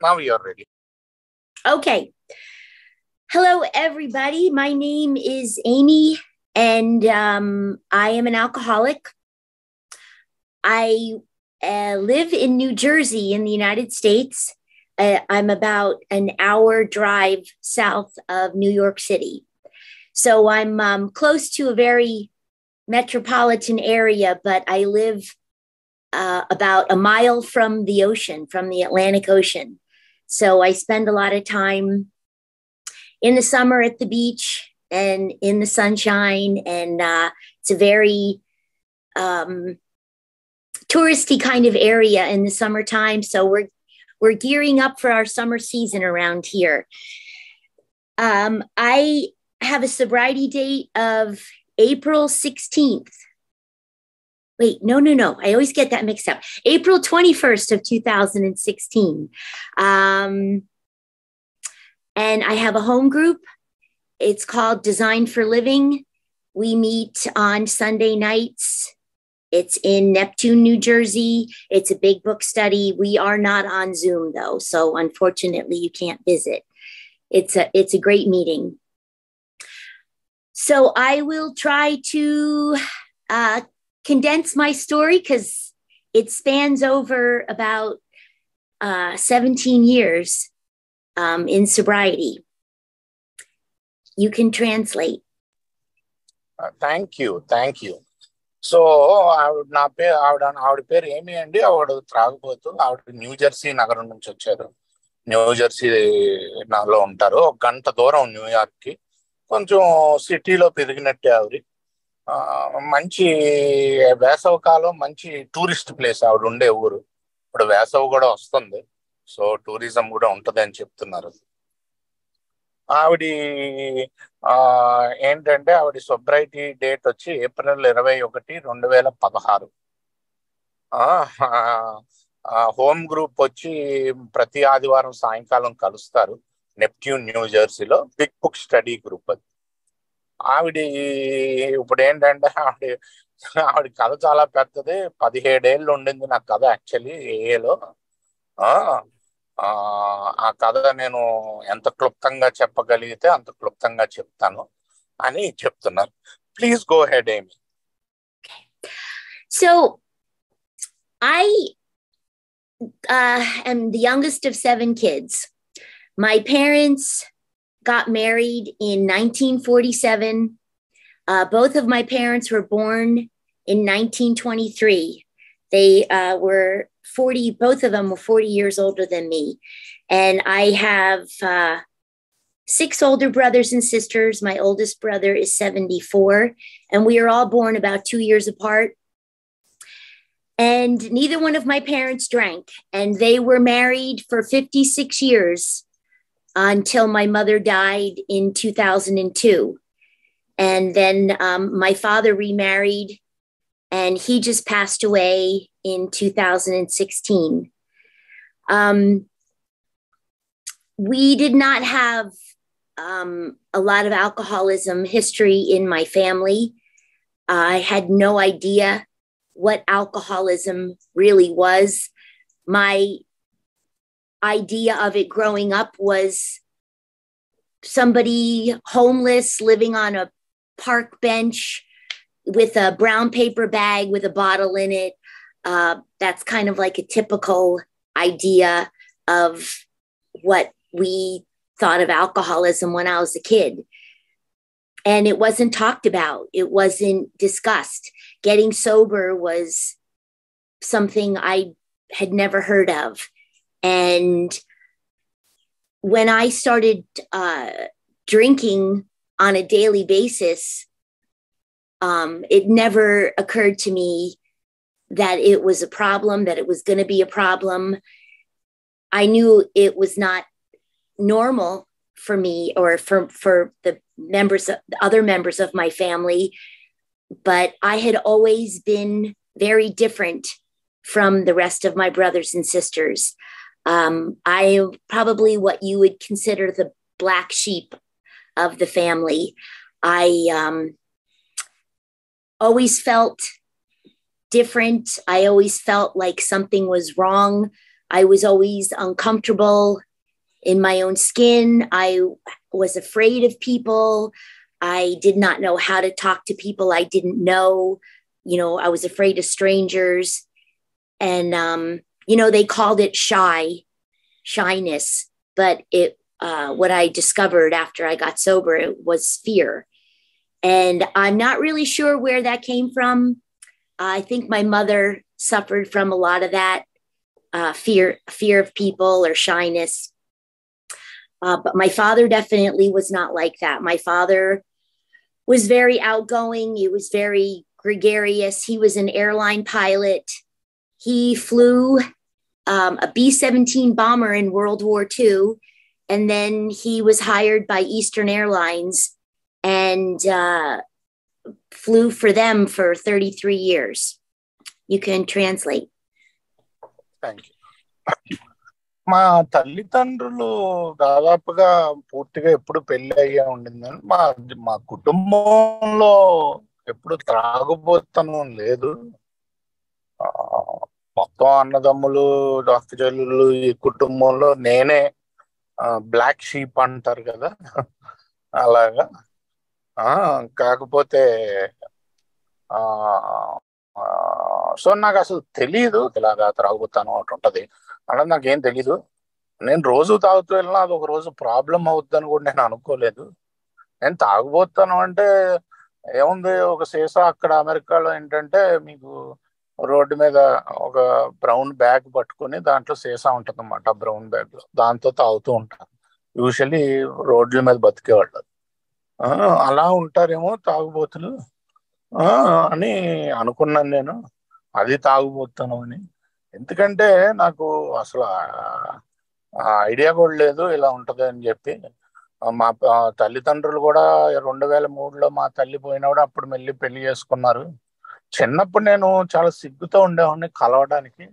Now you're ready. Okay. Hello, everybody. My name is Amy, and I am an alcoholic. I live in New Jersey in the United States. I'm about an hour drive south of New York City. So I'm close to a very metropolitan area, but I live about a mile from the ocean, from the Atlantic Ocean. So I spend a lot of time in the summer at the beach and in the sunshine. And it's a very touristy kind of area in the summertime. So we're gearing up for our summer season around here. I have a sobriety date of April 16th. Wait, no. I always get that mixed up. April 21st of 2016. And I have a home group. It's called Design for Living. We meet on Sunday nights. It's in Neptune, New Jersey. It's a big book study. We are not on Zoom, though, so unfortunately, you can't visit. It's a great meeting. So I will try to condense my story because it spans over about 17 years in sobriety. You can translate. Thank you. So ఆవిడ పేరు ఏమి అండి. ఆవిడ త్రాగుబోతూ ఆవిడ new Jersey నగరం నుంచి వచ్చారు. New Jersey లో ఉంటారు. 1 గంట దూరం న్యూయార్క్ కి. కొంచెం సిటీలో పెరిగినట్టే ఆవిడ. మంచి వేసవి కాలం, మంచి టూరిస్ట్ ప్లేస్ ఆవిడ ఉండే ఊరు. ఇప్పుడు వేసవి కూడా వస్తుంది, సో టూరిజం కూడా ఉంటది అని చెప్తున్నారు. ఆవిడ ఏంటంటే ఆవిడ సోబ్రైటీ డేట్ వచ్చి ఏప్రిల్ 21, 2016. హోమ్ గ్రూప్ వచ్చి ప్రతి ఆదివారం సాయంకాలం కలుస్తారు నెప్ట్యూన్ న్యూ జెర్సీలో. బిగ్ బుక్ స్టడీ గ్రూప్ అది. ఆవిడ ఇప్పుడు ఏంటంటే ఆవిడ కథ చాలా పెద్దది. 17 ఏళ్ళు ఉండింది నా కథ యాక్చువల్లీ ఏఏలో. ఆ కథ నేను ఎంత క్లుప్తంగా చెప్పగలిగితే అంత క్లుప్తంగా చెప్తాను అని చెప్తున్నారు. ప్లీజ్ గో హెడ్ ఏమి. So I am the youngest of 7 kids. My parents got married in 1947. Both of my parents were born in 1923. They were 40, both of them were 40 years older than me. And I have 6 older brothers and sisters. My oldest brother is 74, and we are all born about 2 years apart. And neither one of my parents drank, and they were married for 56 years until my mother died in 2002. And then my father remarried, and he just passed away in 2016. We did not have a lot of alcoholism history in my family. I had no idea what alcoholism really was. My idea of it growing up was somebody homeless living on a park bench with a brown paper bag with a bottle in it. That's kind of like a typical idea of what we thought of alcoholism when I was a kid. And it wasn't talked about. It wasn't discussed. Getting sober was something I had never heard of. And when I started drinking on a daily basis, it never occurred to me that it was a problem, that it was going to be a problem. I knew it was not normal for me or for the other members of my family, but I had always been very different from the rest of my brothers and sisters. I am probably what you would consider the black sheep of the family. I always felt different. I always felt like something was wrong I was always uncomfortable in my own skin. I was afraid of people. I did not know how to talk to people I didn't know. I was afraid of strangers. And, they called it shyness, but what I discovered after I got sober was fear. And I'm not really sure where that came from. I think my mother suffered from a lot of that fear of people or shyness. But my father definitely was not like that. My father was very outgoing. He was very gregarious. He was an airline pilot. He flew a B-17 bomber in World War II. And then he was hired by Eastern Airlines and flew for them for 33 years. You can translate. Thank you. మా తల్లిదండ్రులు దాదాపుగా పూర్తిగా ఎప్పుడు పెళ్లి అయ్యే ఉండిందని మా కుటుంబంలో ఎప్పుడు త్రాగుబోతనం లేదు. మొత్తం అన్నదమ్ములు అక్కచెల్లెళ్ళు ఈ కుటుంబంలో నేనే బ్లాక్ షీప్ అంటారు కదా, అలాగా. కాకపోతే సో నాకు అసలు తెలీదు ఇలాగా త్రాగుబోతాను ఒకటి ఉంటది అన్నది నాకేం తెలీదు. నేను రోజు తాగుతూ వెళ్ళినా అది ఒక రోజు ప్రాబ్లం అవుద్దని కూడా నేను అనుకోలేదు. నేను తాగుబోతాను అంటే ఏముంది, ఒక సీసా అక్కడ అమెరికాలో ఏంటంటే మీకు రోడ్డు మీద ఒక బ్రౌన్ బ్యాగ్ పట్టుకుని దాంట్లో సీసా ఉంటుంది అన్నమాట. బ్రౌన్ బ్యాగ్ లో దాంతో తాగుతూ ఉంటారు. యూజువల్లీ రోడ్ల మీద బతికేవాళ్ళు. అలా ఉంటారేమో తాగుబోతులు అని అనుకున్నాను నేను. అది తాగుబోతాను అని. ఎందుకంటే నాకు అసలు ఐడియా కూడా లేదు ఇలా ఉంటది అని చెప్పి. మా తల్లిదండ్రులు కూడా 2003లో మా తల్లి పోయినప్పుడు అప్పుడు మళ్ళీ పెళ్లి చేసుకున్నారు. చిన్నప్పుడు నేను చాలా సిగ్గుతో ఉండేవాడిని కలవడానికి.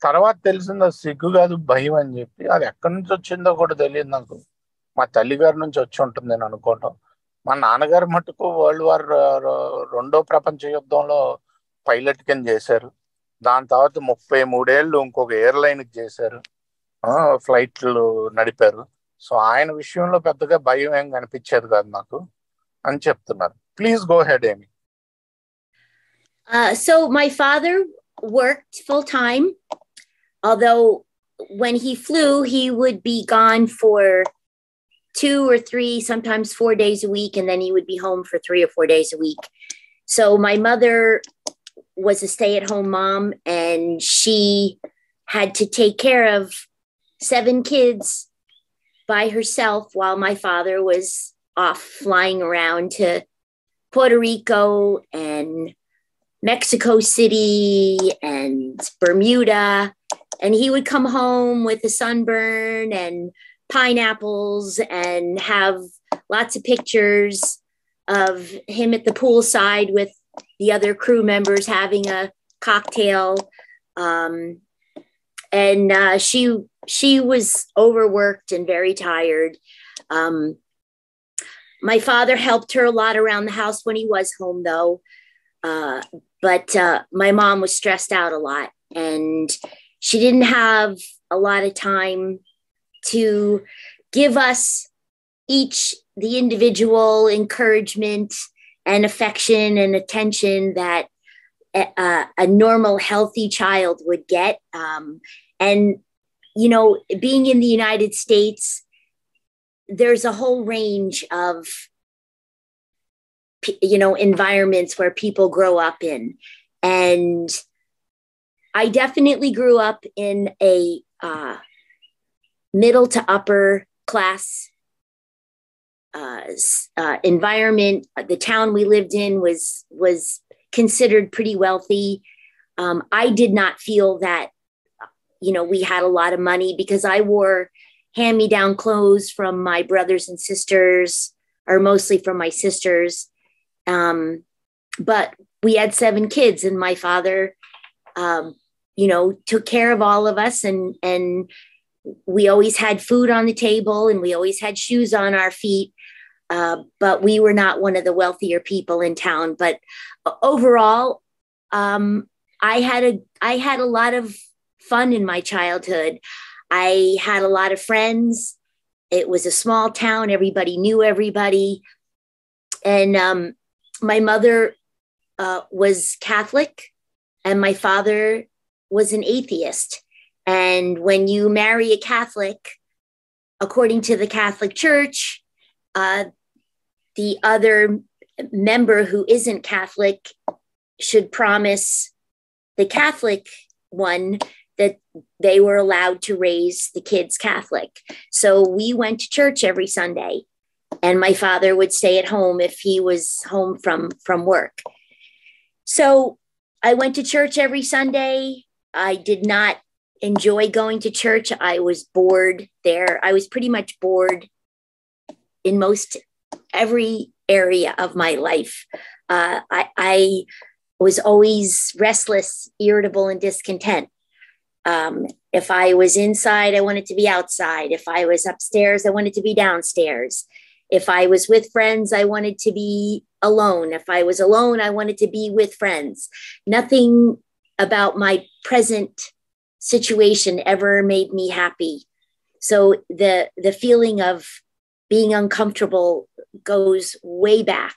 తర్వాత తెలిసింది అది సిగ్గు కాదు, భయం అని చెప్పి. అది ఎక్కడి నుంచి వచ్చిందో కూడా తెలియదు నాకు. మా తల్లి గారి నుంచి వచ్చి ఉంటుంది నేను అనుకోవటం. మా నాన్నగారు మటుకు వరల్డ్ వార్ రెండో ప్రపంచ యుద్ధంలో పైలట్ కింద చేశారు. దాని తర్వాత 33 ఏళ్ళు ఇంకొక ఎయిర్లైన్ కి చేశారు, ఫ్లైట్లు నడిపారు. సో ఆయన విషయంలో పెద్దగా భయం ఏం కనిపించేది కాదు నాకు అని చెప్తున్నారు. ప్లీజ్ గో హెడ్ ఏమి. So my father worked full time, although when he flew, he would be gone for 2 or 3, sometimes 4 days a week, and then he would be home for 3 or 4 days a week. So my mother was a stay-at-home mom, and she had to take care of 7 kids by herself while my father was off flying around to Puerto Rico and Mexico City and Bermuda. And he would come home with a sunburn and pineapples and have lots of pictures of him at the poolside with the other crew members having a cocktail. And she was overworked and very tired. My father helped her a lot around the house when he was home, though. But my mom was stressed out a lot, and she didn't have a lot of time to give us each the individual encouragement and affection and attention that a normal, healthy child would get. And, being in the United States, there's a whole range of environments where people grow up in. And I definitely grew up in a middle to upper class environment. The town we lived in was considered pretty wealthy. I did not feel that, we had a lot of money because I wore hand-me-down clothes from my brothers and sisters, or mostly from my sisters. But we had 7 kids, and my father, took care of all of us, and we always had food on the table, and we always had shoes on our feet. But we were not one of the wealthier people in town. But overall, I had a lot of fun in my childhood. I had a lot of friends. It was a small town. Everybody knew everybody. And my mother was Catholic and my father was an atheist. And when you marry a Catholic, according to the Catholic Church, the other member who isn't Catholic should promise the Catholic one that they were allowed to raise the kids Catholic. So we went to church every Sunday, and my father would stay at home if he was home from work. So I went to church every Sunday. I did not enjoy going to church. I was bored there. I was pretty much bored in most every area of my life. I was always restless, irritable, and discontent. If I was inside, I wanted to be outside. If I was upstairs, I wanted to be downstairs. If I was with friends, I wanted to be alone. If I was alone, I wanted to be with friends. Nothing about my present situation ever made me happy. So the feeling of being uncomfortable goes way back.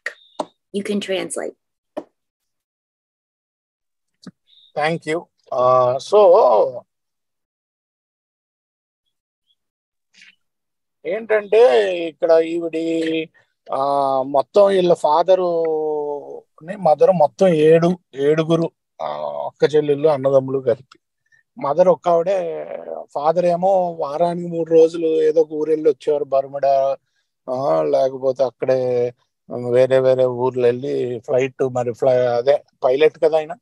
You can translate. Thank you. So ఏంటంటే ఇక్కడ ఈవిడి మొత్తం వీళ్ళ father mother మొత్తం ఏడుగురు అక్క చెల్లెళ్ళు అన్నదమ్ములు కలిపి. మదర్ ఒక్క ఆవిడే. ఫాదర్ ఏమో వారానికి 3 రోజులు ఏదో ఒక ఊరెళ్ళి వచ్చేవారు. బర్ముడా లేకపోతే అక్కడే వేరే వేరే ఊర్లు వెళ్ళి ఫ్లైట్ మరి అదే పైలట్ కదా ఆయన.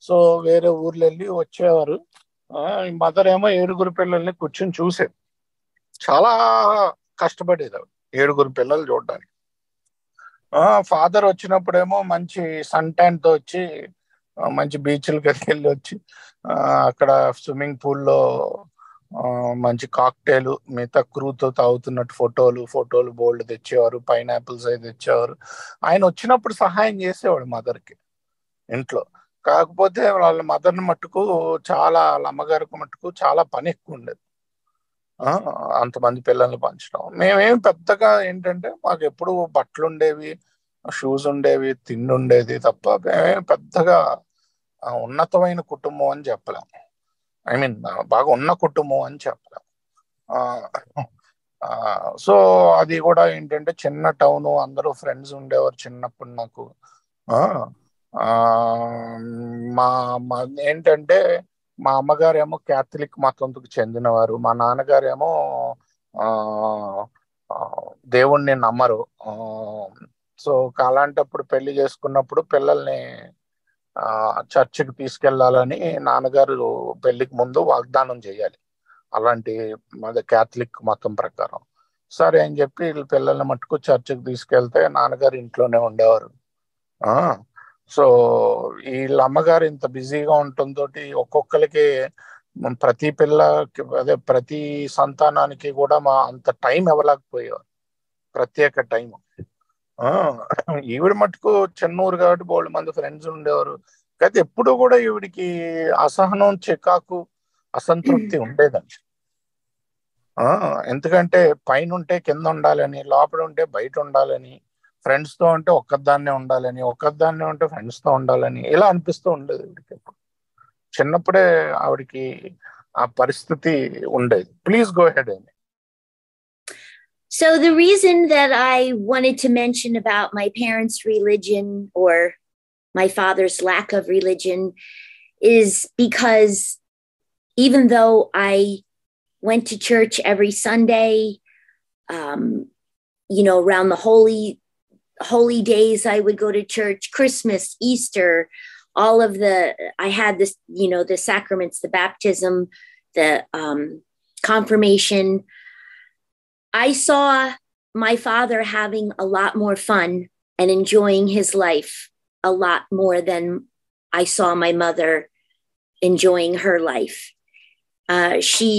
సో వేరే ఊర్లు వెళ్ళి వచ్చేవారు. మదర్ ఏమో 7 పిల్లల్ని కూర్చొని చూసేది. చాలా కష్టపడేది ఆవిడ 7 పిల్లలు చూడడానికి. ఫాదర్ వచ్చినప్పుడేమో మంచి సన్ ట్యాన్ తో వచ్చి మంచి బీచ్లకి వెళ్ళి వచ్చి అక్కడ స్విమ్మింగ్ పూల్లో మంచి కాక్టైల్ మిగతా క్రూతో తాగుతున్నట్టు ఫోటోలు బోల్డ్ తెచ్చేవారు. పైనాపిల్స్ అవి తెచ్చేవారు. ఆయన వచ్చినప్పుడు సహాయం చేసేవాడు మదర్కి ఇంట్లో. కాకపోతే వాళ్ళ మదర్ని మట్టుకు వాళ్ళ అమ్మగారికి మట్టుకు చాలా పని ఎక్కువ ఉండేది. అంతమంది పిల్లల్ని పంచడం. మేమేం పెద్దగా ఏంటంటే మాకు ఎప్పుడు బట్టలు ఉండేవి, షూస్ ఉండేవి, తిండి ఉండేది తప్ప మేమేం పెద్దగా ఉన్నతమైన కుటుంబం అని చెప్పలేము. ఐ మీన్ బాగా ఉన్న కుటుంబం అని చెప్పలేము. సో అది కూడా ఏంటంటే చిన్న టౌను, అందరూ ఫ్రెండ్స్ ఉండేవారు చిన్నప్పుడు నాకు. మా ఏంటంటే మా అమ్మగారేమో క్యాథలిక్ మతంకు చెందినవారు. మా నాన్నగారేమో దేవుణ్ణి నమ్మరు. సో అలాంటప్పుడు పెళ్లి చేసుకున్నప్పుడు పిల్లల్ని చర్చికి తీసుకెళ్లాలని నాన్నగారు పెళ్లికి ముందు వాగ్దానం చేయాలి. అలాంటి క్యాథలిక్ మతం ప్రకారం సరే అని చెప్పి వీళ్ళ పిల్లల్ని మట్టుకు చర్చికి తీసుకెళ్తే నాన్నగారు ఇంట్లోనే ఉండేవారు. సో వీళ్ళ అమ్మగారు ఇంత బిజీగా ఉండటంతో ఒక్కొక్కరికి ప్రతి పిల్లకి ప్రతి సంతానానికి కూడా అంత టైం ఇవ్వలేకపోయేవారు, ప్రత్యేక టైం. ఈవిడ మటుకు చెన్నూరు కాబట్టి బోల్డ్ మంది ఫ్రెండ్స్ ఉండేవారు. అయితే ఎప్పుడు కూడా ఈవిడికి అసహనం, చికాకు, అసంతృప్తి ఉండేదండి. ఎందుకంటే పైన ఉంటే కింద ఉండాలని, లోపల ఉంటే బయట ఉండాలని, ఫ్రెండ్స్ తో ఉంటే ఒక్కదాన్నే ఉండాలని, ఒక్కదాన్నే ఉంటే ఫ్రెండ్స్ తో ఉండాలని ఇలా అనిపిస్తూ ఉండేది ఆవిడకి. ఎప్పుడు చిన్నప్పుడే ఆవిడకి ఆ పరిస్థితి ఉండేది. ప్లీజ్ గో హెడ్ అండి. So the reason that I wanted to mention about my parents' religion or my father's lack of religion is because even though I went to church every Sunday, around the holy days, I would go to church, Christmas, Easter, all of I had this, the sacraments, the baptism, the confirmation. I saw my father having a lot more fun and enjoying his life a lot more than I saw my mother enjoying her life. She,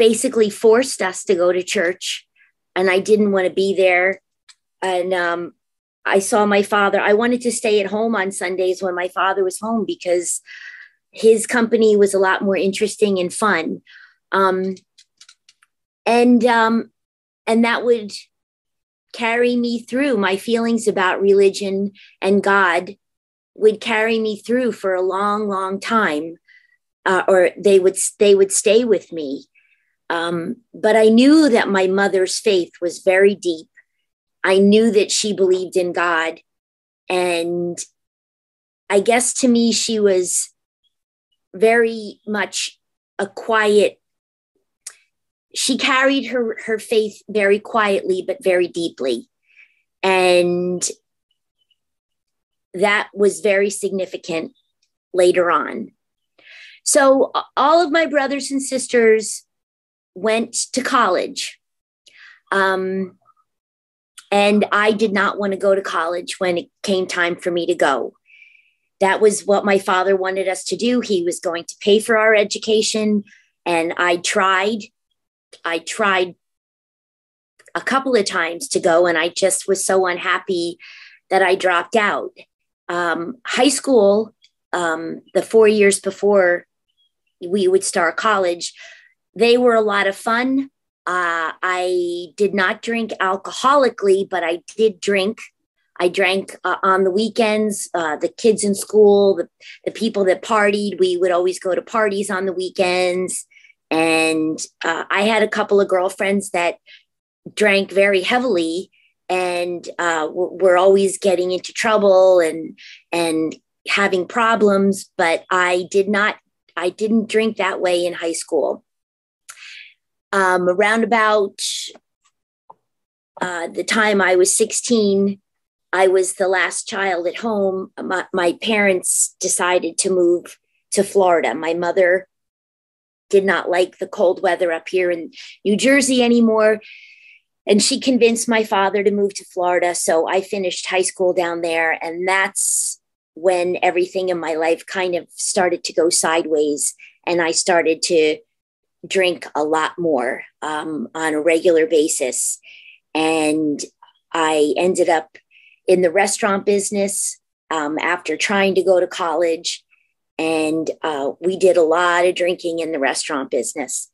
basically forced us to go to church, and I didn't want to be there. And I saw my father. I wanted to stay at home on Sundays when my father was home because his company was a lot more interesting and fun. Um, and that would carry me through. My feelings about religion and God would carry me through for a long, long time, or they would stay with me. But I knew that my mother's faith was very deep. I knew that she believed in God, and I guess to me she was very much a quiet. She carried her faith very quietly, but very deeply. And that was very significant later on. So all of my brothers and sisters went to college. And I did not want to go to college when it came time for me to go. That was what my father wanted us to do. He was going to pay for our education. And I tried a couple of times to go, and I just was so unhappy that I dropped out. High school, the 4 years before we would start college, they were a lot of fun. I did not drink alcoholically, but I did drink. I drank on the weekends. The kids in school, the people that partied, we would always go to parties on the weekends. And I had a couple of girlfriends that drank very heavily and were always getting into trouble and having problems. But I didn't drink that way in high school. Around about the time I was 16, I was the last child at home. My parents decided to move to Florida. My mother did not like the cold weather up here in New Jersey anymore. And she convinced my father to move to Florida. So I finished high school down there. And that's when everything in my life kind of started to go sideways. And I started to drink a lot more on a regular basis. And I ended up in the restaurant business after trying to go to college. And we did a lot of drinking in the restaurant business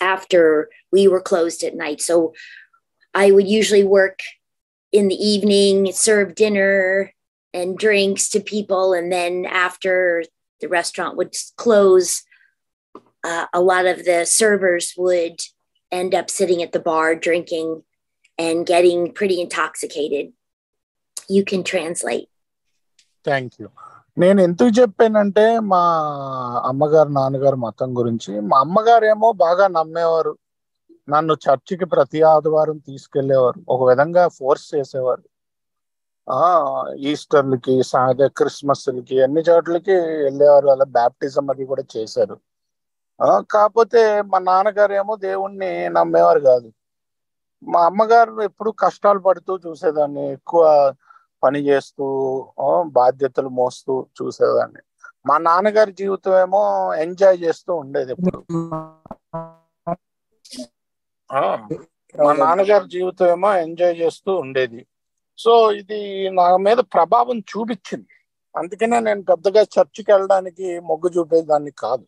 after we were closed at night. So I would usually work in the evening, serve dinner and drinks to people. And then after the restaurant would close, a lot of the servers would end up sitting at the bar drinking and getting pretty intoxicated. You can translate. Thank you. నేను ఎందుకు చెప్పానంటే మా అమ్మగారు నాన్నగారు మతం గురించి, మా అమ్మగారేమో బాగా నమ్మేవారు. నన్ను చర్చికి ప్రతి ఆదివారం తీసుకెళ్లేవారు, ఒక విధంగా ఫోర్స్ చేసేవారు. ఈస్టర్లకి, క్రిస్మస్లకి, అన్ని చోట్లకి వెళ్ళేవారు. అలా బ్యాప్టిజం అది కూడా చేశారు. కాకపోతే మా నాన్నగారు ఏమో దేవుణ్ణి నమ్మేవారు కాదు. మా అమ్మగారు ఎప్పుడు కష్టాలు పడుతూ చూసేదాన్ని, ఎక్కువ పని చేస్తూ బాధ్యతలు మోస్తూ చూసేదాన్ని. మా నాన్నగారి జీవితం ఏమో ఎంజాయ్ చేస్తూ ఉండేది ఎప్పుడు. మా నాన్నగారి జీవితం ఏమో ఎంజాయ్ చేస్తూ ఉండేది. సో ఇది నా మీద ప్రభావం చూపించింది. అందుకనే నేను పెద్దగా చర్చికి వెళ్ళడానికి మొగ్గు చూపేదాన్ని కాదు.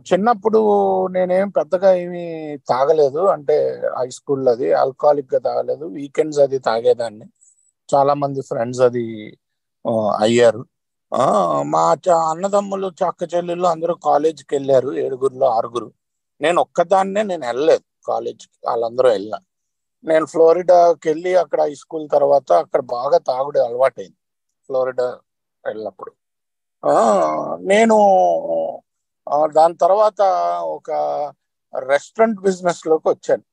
చిన్నప్పుడు నేనేం పెద్దగా ఏమి తాగలేదు, అంటే హై స్కూల్లో అది ఆల్కహాలిక్ గా తాగలేదు. వీకెండ్స్ అది తాగేదాన్ని. చాలా మంది ఫ్రెండ్స్ అది అయ్యారు. మా అన్నదమ్ములు అక్క చెల్లెళ్ళు అందరూ కాలేజీకి వెళ్ళారు, 7గురిలో 6గురు. నేను ఒక్కదాన్నే నేను వెళ్ళలేదు కాలేజీకి, వాళ్ళందరూ వెళ్ళా. నేను ఫ్లోరిడాకి వెళ్ళి అక్కడ హై స్కూల్ తర్వాత అక్కడ బాగా తాగుడు అలవాటైంది. ఫ్లోరిడా వెళ్ళినప్పుడు నేను దాని తర్వాత ఒక రెస్టారెంట్ బిజినెస్ లోకి వచ్చాను.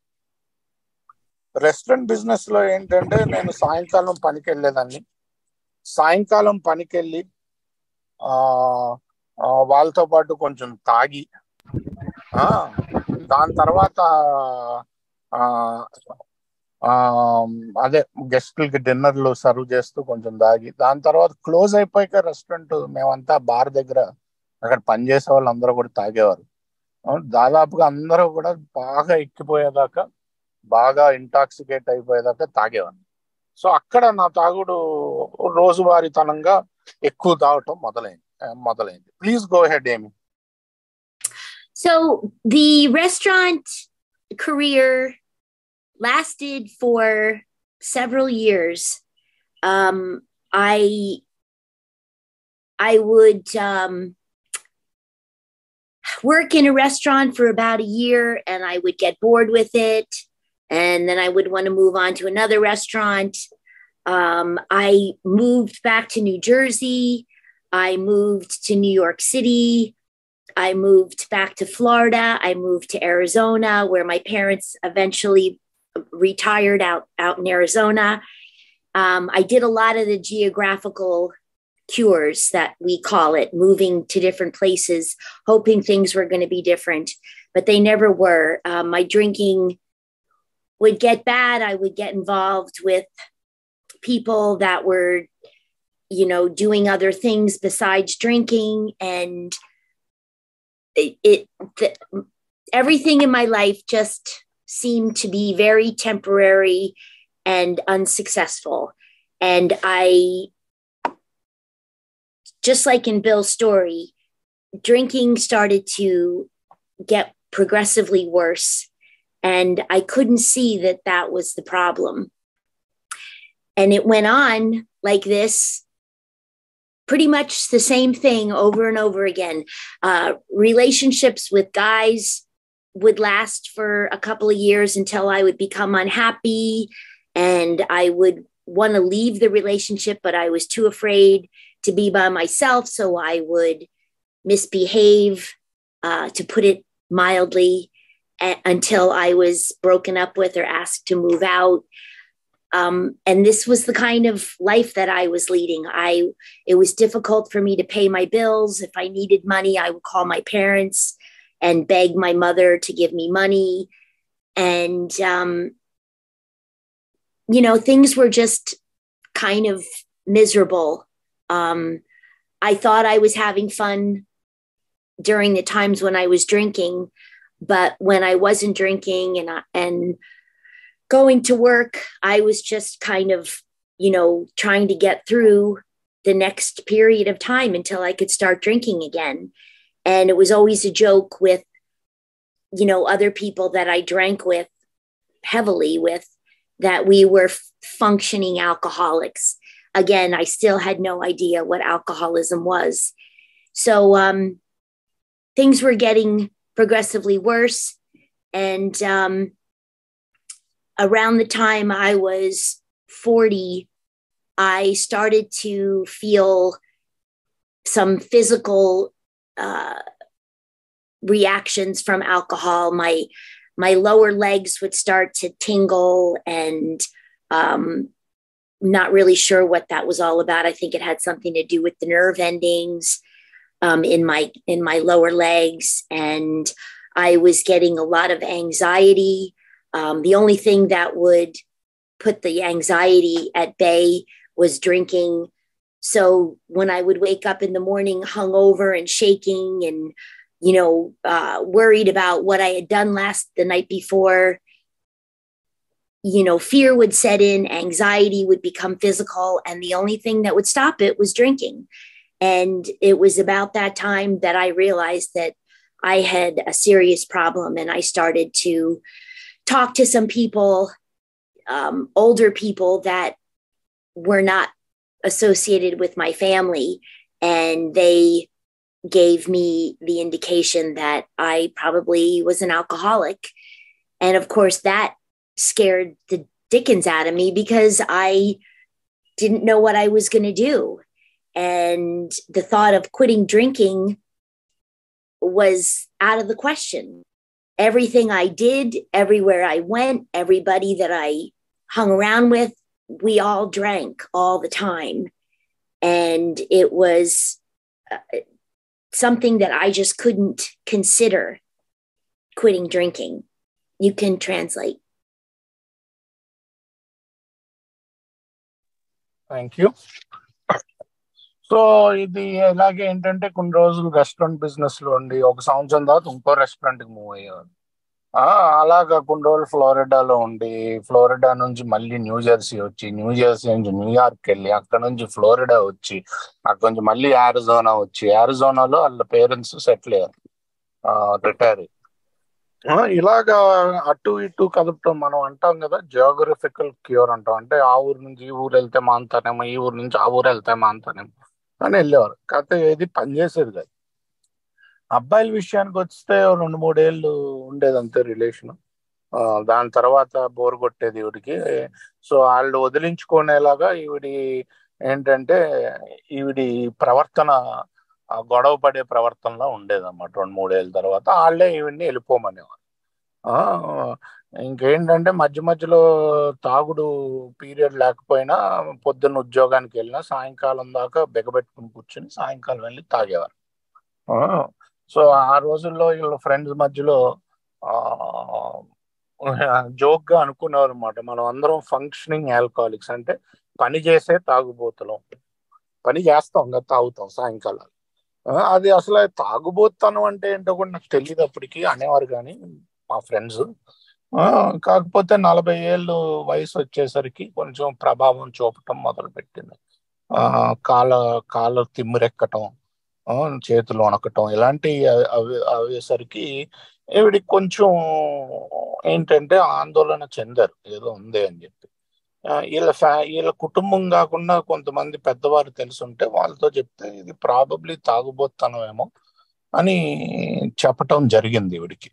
రెస్టారెంట్ బిజినెస్ లో ఏంటంటే నేను సాయంకాలం పనికి వెళ్ళేదాన్ని. సాయంకాలం పనికి వెళ్ళి వాళ్ళతో పాటు కొంచెం తాగి, దాని తర్వాత అదే గెస్ట్లకి డిన్నర్లు సర్వ్ చేస్తూ కొంచెం తాగి, దాని తర్వాత క్లోజ్ అయిపోయాక రెస్టారెంట్ మేమంతా బార్ దగ్గర అక్కడ పనిచేసే వాళ్ళు అందరూ కూడా తాగేవారు. దాదాపుగా అందరూ కూడా బాగా ఎక్కిపోయేదాకా, బాగా ఇంటాక్సికేట్ అయిపోయేదాకా తాగేవాడిని. సో అక్కడ నా తాగుడు రోజువారీతనంగా ఎక్కువ తాగటం మొదలైంది. మొదలైంది. ప్లీజ్ గో హెడ్ ఏమి. So the restaurant career lasted for several years. I would work in a restaurant for about a year and I would get bored with it. And then I would want to move on to another restaurant. I moved back to New Jersey. I moved to New York City. I moved back to Florida. I moved to Arizona, where my parents eventually retired out in Arizona. I did a lot of the geographical cures that we call it, moving to different places, hoping things were going to be different, but they never were. My drinking would get bad. I would get involved with people that were, doing other things besides drinking. And everything in my life just seemed to be very temporary and unsuccessful. And just like in Bill's story, drinking started to get progressively worse. And I couldn't see that that was the problem. And it went on like this, pretty much the same thing over and over again. Relationships with guys would last for a couple of years until I would become unhappy and I would want to leave the relationship, but I was too afraid to be by myself. So I would misbehave, to put it mildly, until I was broken up with or asked to move out. And this was the kind of life that I was leading. It was difficult for me to pay my bills. If I needed money, I would call my parents and beg my mother to give me money. And, things were just kind of miserable. I thought I was having fun during the times when I was drinking, but when I wasn't drinking and going to work, I was just kind of, trying to get through the next period of time until I could start drinking again. And it was always a joke with, other people that I drank with heavily with, that we were functioning alcoholics. Again, I still had no idea what alcoholism was. So things were getting progressively worse. And around the time I was 40, I started to feel some physical reactions from alcohol. My lower legs would start to tingle, and not really sure what that was all about. I think it had something to do with the nerve endings in my lower legs, and I was getting a lot of anxiety. The only thing that would put the anxiety at bay was drinking. So when I would wake up in the morning hungover and shaking and, worried about what I had done the night before, fear would set in, anxiety would become physical, and the only thing that would stop it was drinking. And it was about that time that I realized that I had a serious problem, and I started to talk to some people, older people that were not associated with my family, and they gave me the indication that I probably was an alcoholic. And of course, that scared the dickens out of me because I didn't know what I was going to do. And the thought of quitting drinking was out of the question. Everything I did, everywhere I went, everybody that I hung around with, we all drank all the time. And it was something that I just couldn't consider quitting drinking. You can translate. Thank you. So ఇది ఇలాగే ఏంటంటే కొన్ని రోజులు restaurant business లో ఉండి ఒక సంవత్సరం తర్వాత ఇంకో రెస్టారెంట్ కి మూవ్ అయ్యేవారు. అలాగా కొన్ని రోజులు ఫ్లోరిడాలో ఉండి, ఫ్లోరిడా నుంచి మళ్ళీ న్యూ జెర్సీ వచ్చి, న్యూ జెర్సీ నుంచి న్యూయార్క్ వెళ్ళి, అక్కడ నుంచి ఫ్లోరిడా వచ్చి, అక్కడ నుంచి మళ్ళీ యారిజోనా వచ్చి, యారిజోనాలో వాళ్ళ పేరెంట్స్ సెటిల్ అయ్యారు, రిటైర్. ఇలాగా అటు ఇటు కదుపుతాం. మనం అంటాం కదా జియోగ్రఫికల్ క్యూర్ అంటాం. అంటే ఆ ఊరు నుంచి ఈ ఊరు వెళ్తే మాంతానేమో, ఈ ఊరు నుంచి ఆ ఊరు వెళ్తే మాంతానేమో అని వెళ్ళేవారు. కాకపోతే ఏది పనిచేసేది కాదు. అబ్బాయిల విషయానికి వస్తే 2-3 ఏళ్ళు ఉండేది అంతే రిలేషన్. దాని తర్వాత బోర్ కొట్టేది ఈవిడికి. సో వాళ్ళు వదిలించుకునేలాగా ఈవిడి ఏంటంటే, ఈవిడి ప్రవర్తన గొడవ పడే ప్రవర్తనలో ఉండేదన్నమాట. 2-3 ఏళ్ళ తర్వాత వాళ్ళే ఈవిడ్ని వెళ్ళిపోమనేవారు. ఆ, ఇంకేంటంటే మధ్య మధ్యలో తాగుడు పీరియడ్ లేకపోయినా, పొద్దున్న ఉద్యోగానికి వెళ్ళినా సాయంకాలం దాకా బిగబెట్టుకుని కూర్చుని సాయంకాలం వెళ్ళి తాగేవారు. ఆ, సో ఆ రోజుల్లో వీళ్ళ ఫ్రెండ్స్ మధ్యలో జోక్ గా అనుకునేవారు అనమాట, మనం అందరం ఫంక్షనింగ్ ఆల్కహాలిక్స్, అంటే పని చేసే తాగుబోతులం. పని చేస్తాం కదా, తాగుతాం సాయంకాలం. అది అసలు తాగుబోతాను అంటే ఏంటో కూడా నాకు తెలియదు అప్పటికి అనేవారు కానీ మా ఫ్రెండ్స్. కాకపోతే 40 ఏళ్ళు వయసు వచ్చేసరికి కొంచెం ప్రభావం చూపటం మొదలు పెట్టింది. ఆ, కాళ్ళ కాళ్ళ తిమ్మిరెక్కటం, ఆ, చేతులు వణకటం ఇలాంటివి అవేసరికి ఈవిడికి కొంచెం ఏంటంటే ఆందోళన చెందారు, ఏదో ఉంది అని చెప్పి. వీళ్ళ కుటుంబం కాకుండా కొంతమంది పెద్దవారు తెలుసుంటే వాళ్ళతో చెప్తే ఇది ప్రాబబ్లీ తాగుబోతానేమో అని చెప్పటం జరిగింది ఈవిడికి.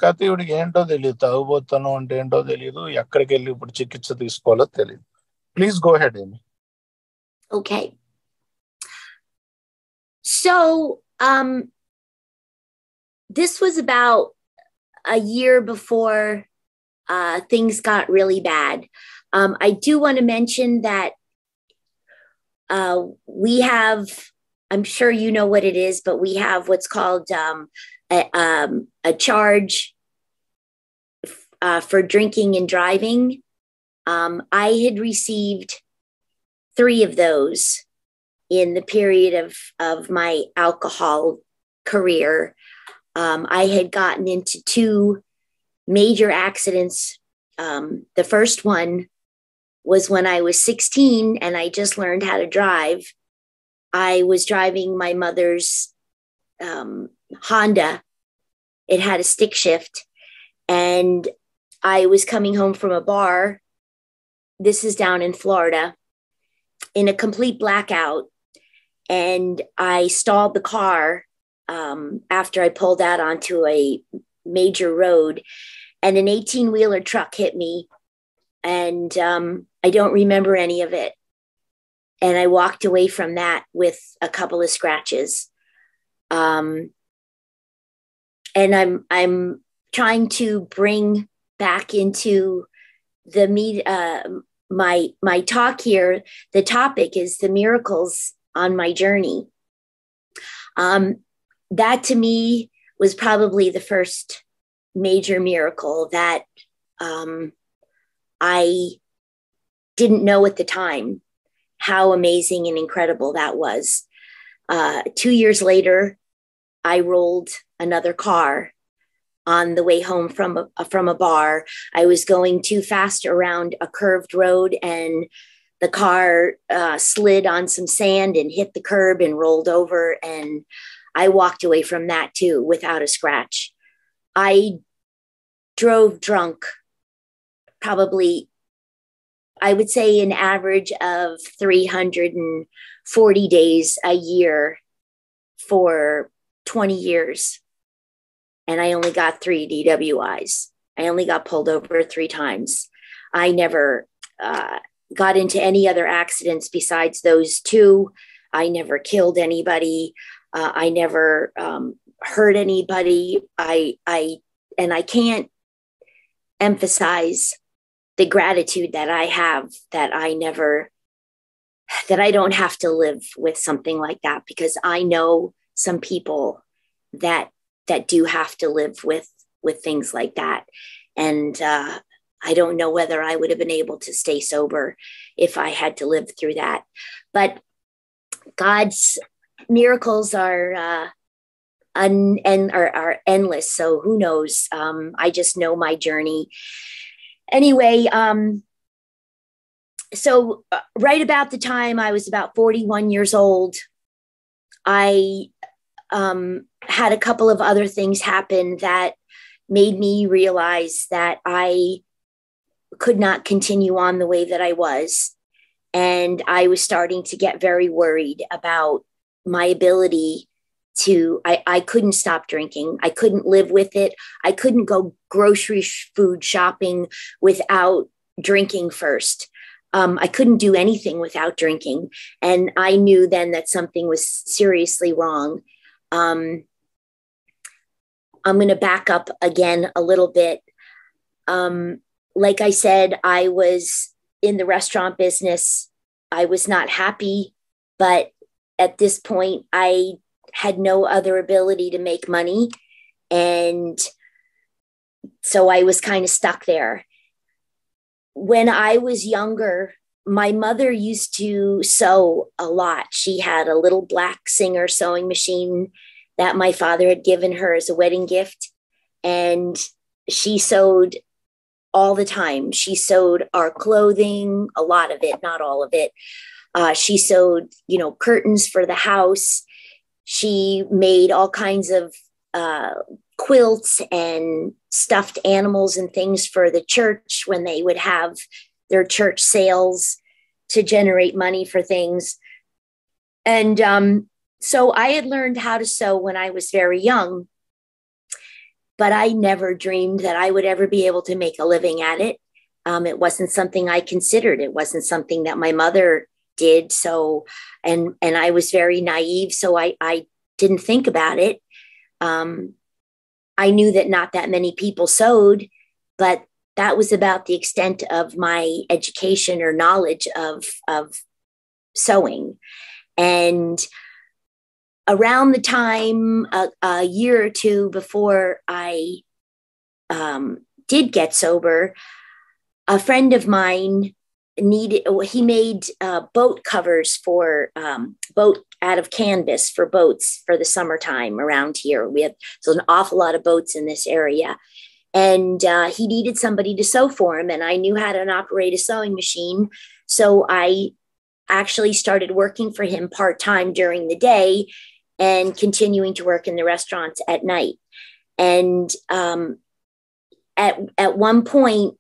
కాకపోతే ఈవిడికి ఏంటో తెలియదు, తాగుబోతాను అంటే ఏంటో తెలియదు, ఎక్కడికి వెళ్ళి ఇప్పుడు చికిత్స తీసుకోవాలో తెలియదు. ప్లీజ్ గో హెడ్ ఏమి. Okay. So, this was about a year before things got really bad. I do want to mention that we have, I'm sure you know what it is, but we have what's called a charge for drinking and driving. I had received 3 of those in the period of my alcohol career. I had gotten into 2 major accidents. The first one was when I was 16 and I just learned how to drive. I was driving my mother's Honda. It had a stick shift, and I was coming home from a bar. This is down in Florida, in a complete blackout. And I stalled the car after I pulled out onto a major road, and an 18-wheeler truck hit me. And I don't remember any of it. And I walked away from that with a couple of scratches. And I'm trying to bring back into the my talk here. The topic is the miracles on my journey. That to me was probably the first major miracle that I didn't know at the time how amazing and incredible that was. 2 years later, I rolled another car on the way home from a bar. I was going too fast around a curved road, and the car slid on some sand and hit the curb and rolled over. And I walked away from that too without a scratch. I drove drunk probably, I would say, an average of 340 days a year for 20 years. And I only got 3 DWIs. I only got pulled over 3 times. I never got into any other accidents besides those 2. I never killed anybody. I never hurt anybody. And I can't emphasize the gratitude that I have that I don't have to live with something like that, because I know some people that do have to live with things like that. And I don't know whether I would have been able to stay sober if I had to live through that. But God's miracles are and are endless. So who knows? I just know my journey. Anyway, so right about the time I was about 41 years old, I had a couple of other things happen that made me realize that I could not continue on the way that I was. And I was starting to get very worried about my ability to, I couldn't stop drinking. I couldn't live with it. I couldn't go grocery food shopping without drinking first. I couldn't do anything without drinking. And I knew then that something was seriously wrong. I'm going to back up again a little bit. Like I said, I was in the restaurant business. I was not happy, but at this point, I had no other ability to make money. And so I was kind of stuck there. When I was younger, my mother used to sew a lot. She had a little black Singer sewing machine that my father had given her as a wedding gift. And she sewed all the time. She sewed our clothing, a lot of it, not all of it. She sewed, curtains for the house. She made all kinds of quilts and stuffed animals and things for the church when they would have their church sales to generate money for things. And so I had learned how to sew when I was very young, but I never dreamed that I would ever be able to make a living at it. It wasn't something I considered. It wasn't something that my mother did. So, and I was very naive. So I didn't think about it. I knew that not that many people sewed, but that was about the extent of my education or knowledge of sewing. And around the time, a year or two before I did get sober, a friend of mine he made boat covers for boat out of canvas for boats for the summertime around here. We have an awful lot of boats in this area. And he needed somebody to sew for him. And I knew how to operate a sewing machine. So I actually started working for him part-time during the day and continuing to work in the restaurants at night. And at one point,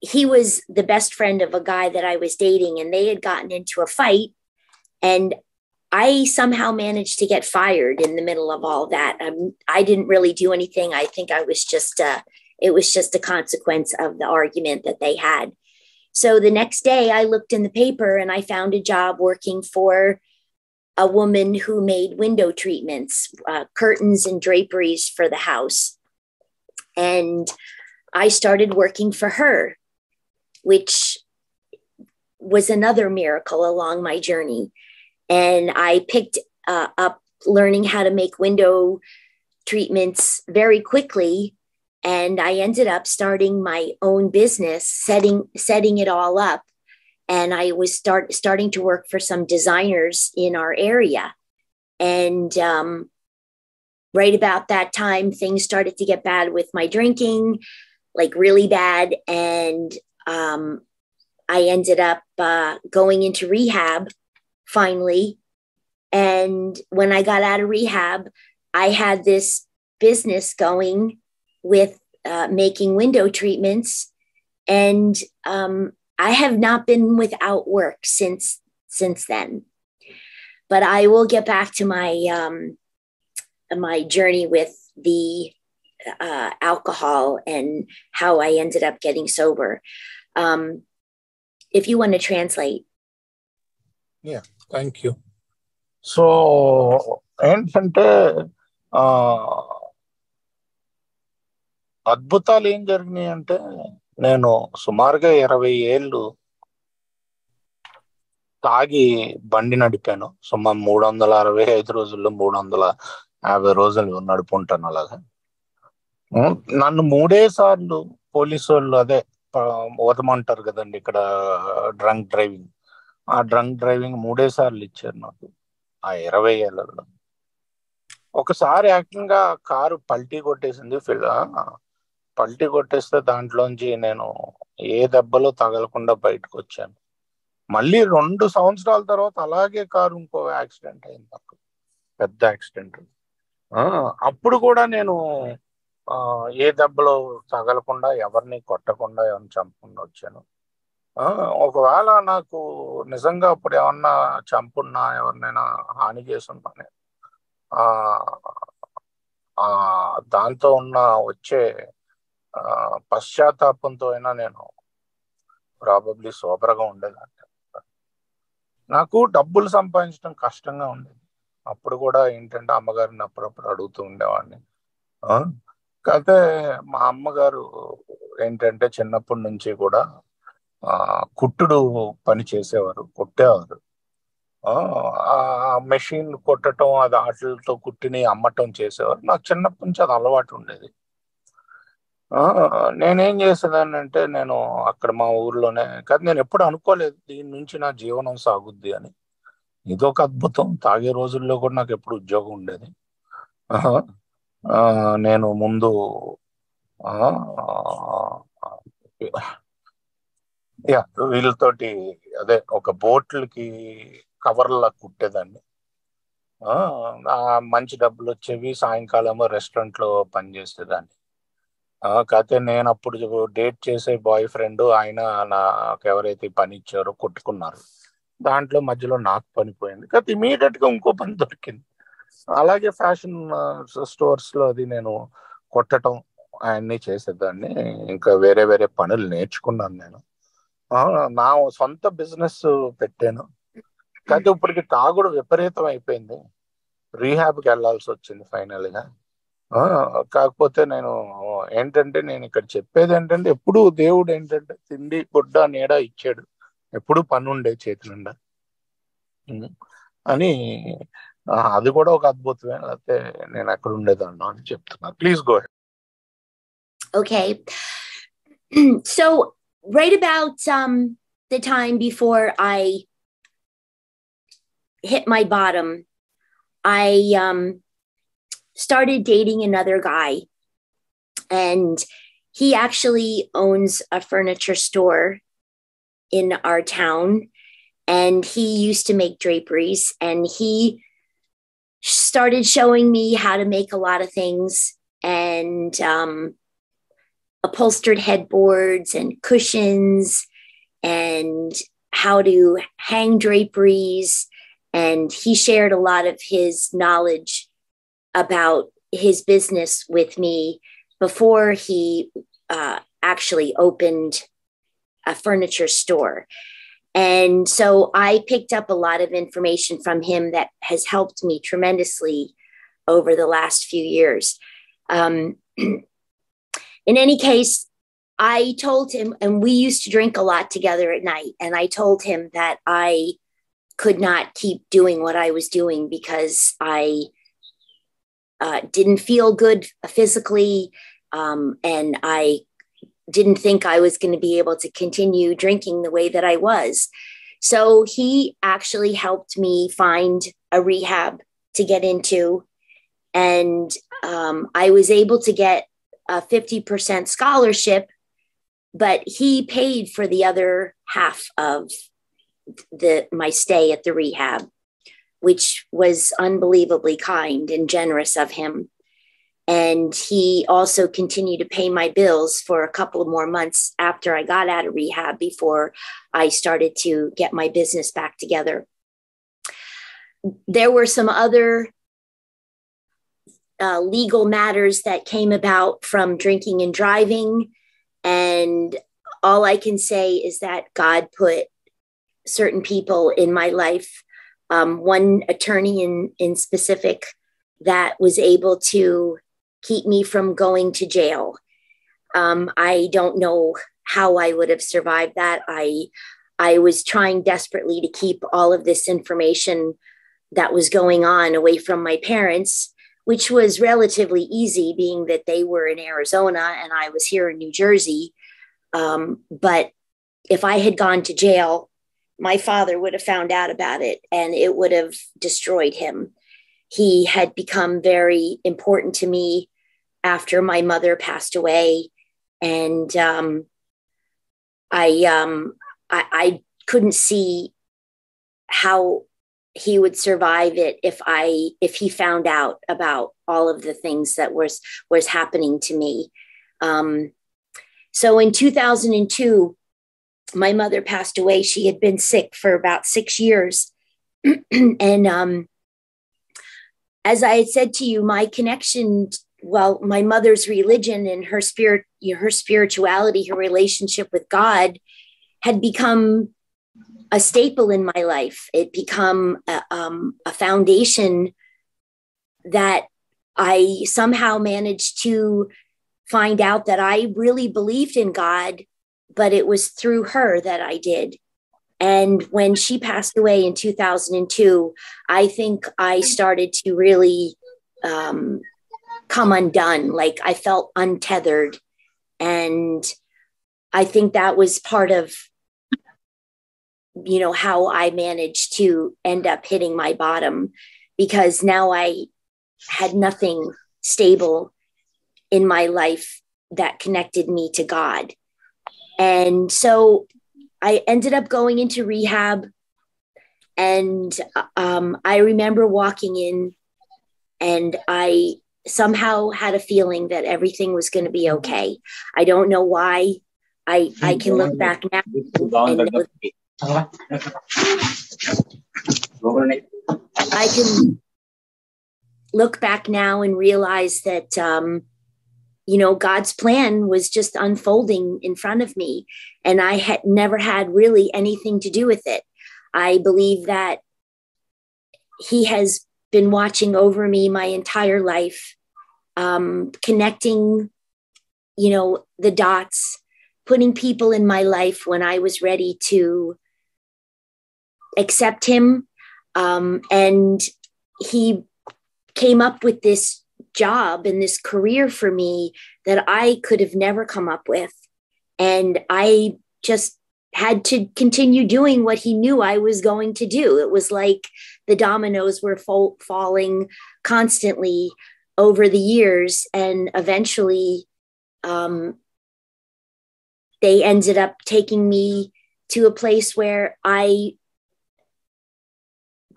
he was the best friend of a guy that I was dating, and they had gotten into a fight. And I somehow managed to get fired in the middle of all that. I didn't really do anything. I think it was just a consequence of the argument that they had. So the next day I looked in the paper and I found a job working for a woman who made window treatments, curtains and draperies for the house. And I started working for her, which was another miracle along my journey. And I picked up learning how to make window treatments very quickly. And I ended up starting my own business, setting it all up. And I was starting to work for some designers in our area. And right about that time, things started to get bad with my drinking, like really bad. And I ended up going into rehab finally. And when I got out of rehab, I had this business going with making window treatments. And I have not been without work since then. But I will get back to my my journey with the alcohol and how I ended up getting sober. If you want to translate. Yeah, thank you. So, ఏంటంటే అద్భుతాలు ఏం జరిగినాయి అంటే, నేను సుమారుగా 20 ఏళ్ళు తాగి బండి నడిపాను. సుమారు 365 రోజుల్లో 350 రోజులు నడుపుంటాను అలాగా. నన్ను 3 సార్లు పోలీసు వాళ్ళు వదమంటారు కదండి ఇక్కడ, డ్రంక్ డ్రైవింగ్. ఆ డ్రంక్ డ్రైవింగ్ 3 సార్లు ఇచ్చారు నాకు ఆ 20 ఏళ్లలో. ఒకసారి ఏకంగా కారు పల్టీ కొట్టేసింది. పల్టీ కొట్టేస్తే దాంట్లోంచి నేను ఏ దెబ్బలు తగలకుండా బయటకు వచ్చాను. మళ్ళీ 2 సంవత్సరాల తర్వాత అలాగే కారు ఇంకో యాక్సిడెంట్ అయింది నాకు, పెద్ద యాక్సిడెంట్. అప్పుడు కూడా నేను ఏ దెబ్బలు తగలకుండా, ఎవరిని కొట్టకుండా, ఎవరిని చంపకుండా వచ్చాను. ఒకవేళ నాకు నిజంగా అప్పుడు ఏమన్నా చంపున్నా, ఎవరినైనా హాని చేసున్నా, ఆ ఆ దాంతో ఉన్న వచ్చే పశ్చాత్తాపంతో అయినా నేను ప్రాబబ్లీ సోబర్గా ఉండేదాన్ని. నాకు డబ్బులు సంపాదించడం కష్టంగా ఉండేది. అప్పుడు కూడా ఏంటంటే అమ్మగారిని అప్పుడప్పుడు అడుగుతూ ఉండేవాడిని. కాకపోతే మా అమ్మగారు ఏంటంటే చిన్నప్పటి నుంచి కూడా కుట్టుడు పని చేసేవారు, కుట్టేవారు. ఆ మెషిన్ కొట్టడం, అది ఆటలతో కుట్టిని అమ్మటం చేసేవారు. నాకు చిన్నప్పటి నుంచి అది అలవాటు ఉండేది. నేనేం చేసేదాన్ని అంటే, నేను అక్కడ మా ఊర్లోనే కాదు, నేను ఎప్పుడు అనుకోలేదు దీని నుంచి నా జీవనం సాగుద్ది అని. ఇదొక అద్భుతం. తాగే రోజుల్లో కూడా నాకు ఎప్పుడు ఉద్యోగం ఉండేది. నేను ముందు వీళ్ళతోటి అదే ఒక బోట్లకి కవర్లా కుట్టేదాన్ని. మంచి డబ్బులు వచ్చేవి. సాయంకాలం రెస్టారెంట్ లో పనిచేసేదాన్ని. కాకపోతే నేను అప్పుడు డేట్ చేసే బాయ్ ఫ్రెండ్ ఆయన నాకు ఎవరైతే పని ఇచ్చారో కొట్టుకున్నారు. దాంట్లో మధ్యలో నాకు పని పోయింది. కాకపోతే ఇమీడియట్ గా ఇంకో పని దొరికింది. అలాగే ఫ్యాషన్ స్టోర్స్ లో అది నేను కొట్టడం అవన్నీ చేసేదాన్ని. ఇంకా వేరే వేరే పనులు నేర్చుకున్నాను నేను. నా సొంత బిజినెస్ పెట్టాను. కాకపోతే ఇప్పటికి తాగుడు విపరీతం అయిపోయింది. రీహాబ్కి వెళ్ళాల్సి వచ్చింది ఫైనల్ గా. కాకపోతే నేను ఇక్కడ చెప్పేది ఏంటంటే, ఎప్పుడు దేవుడు ఏంటంటే తిండి గుడ్డ నీడ ఇచ్చాడు, ఎప్పుడు పని ఉండే చేతి నిండా అని. అది కూడా ఒక అద్భుతమే. అయితే నేను ఎక్కడ ఉండేదాన్ని అని చెప్తున్నా. Please go ahead. Okay. So right about the time before I hit my bottom, I started dating another guy, and he actually owns a furniture store in our town, and he used to make draperies, and he started showing me how to make a lot of things, and upholstered headboards and cushions, and how to hang draperies. And he shared a lot of his knowledge about his business with me before he actually opened a furniture store. And so I picked up a lot of information from him that has helped me tremendously over the last few years. In any case, I told him, and we used to drink a lot together at night, and I told him that I could not keep doing what I was doing because I didn't feel good physically, and I didn't think I was going to be able to continue drinking the way that I was. So he actually helped me find a rehab to get into, and I was able to get a 50% scholarship, but he paid for the other half of my stay at the rehab, which was unbelievably kind and generous of him. And he also continued to pay my bills for a couple of more months after I got out of rehab before I started to get my business back together. There were some other legal matters that came about from drinking and driving. And all I can say is that God put certain people in my life, one attorney in specific, that was able to keep me from going to jail. I don't know how I would have survived that. I was trying desperately to keep all of this information that was going on away from my parents, which was relatively easy, being that they were in Arizona and I was here in New Jersey. But if I had gone to jail, my father would have found out about it and it would have destroyed him. he had become very important to me after my mother passed away. And I couldn't see how he would survive it if he found out about all of the things that was happening to me. So in 2002, my mother passed away. She had been sick for about 6 years. And as I had said to you, my connection, well, my mother's religion and her spirituality, her relationship with God had become a staple in my life. It become a foundation that I somehow managed to find out that I really believed in God, but it was through her that I did. And when she passed away in 2002, I think I started to really come undone. Like I felt untethered. And I think that was part of, how I managed to end up hitting my bottom, because now I had nothing stable in my life that connected me to God. And so I ended up going into rehab, and I remember walking in, and I somehow had a feeling that everything was going to be okay. I don't know why. I can look back now and know I can look back now and realize that God's plan was just unfolding in front of me, and I had never had really anything to do with it. I believe that he has been watching over me my entire life, connecting, the dots, putting people in my life when I was ready to accept him. And he came up with this job and this career for me that I could have never come up with. And I just had to continue doing what he knew I was going to do. It was like the dominoes were falling constantly over the years. And eventually they ended up taking me to a place where I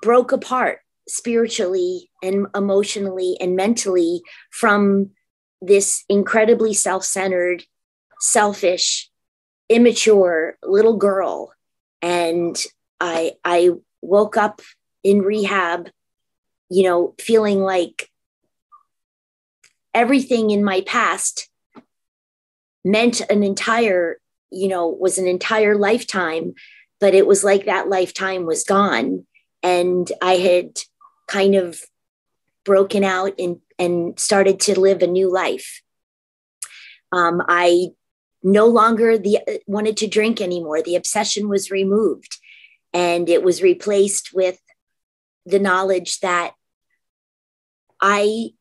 broke apart spiritually and emotionally and mentally from this incredibly self-centered, selfish, immature little girl. And I woke up in rehab, feeling like everything in my past meant was an entire lifetime, but it was like that lifetime was gone. And I had kind of broken out and started to live a new life. I no longer wanted to drink anymore. The obsession was removed, and it was replaced with the knowledge that I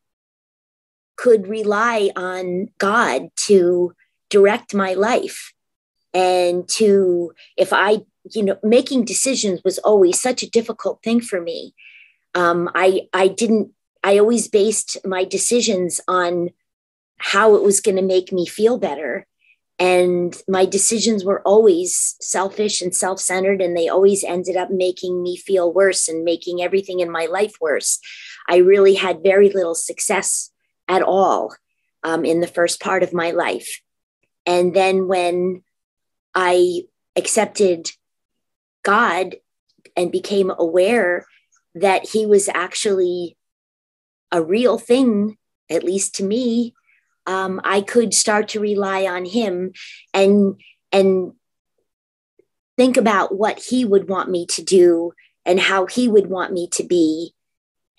could rely on God to direct my life. And making decisions was always such a difficult thing for me. I always based my decisions on how it was going to make me feel better. And my decisions were always selfish and self-centered, and they always ended up making me feel worse and making everything in my life worse. I really had very little success at all in the first part of my life. And then when I accepted God and became aware that he was actually a real thing, at least to me, I could start to rely on him and think about what he would want me to do and how he would want me to be.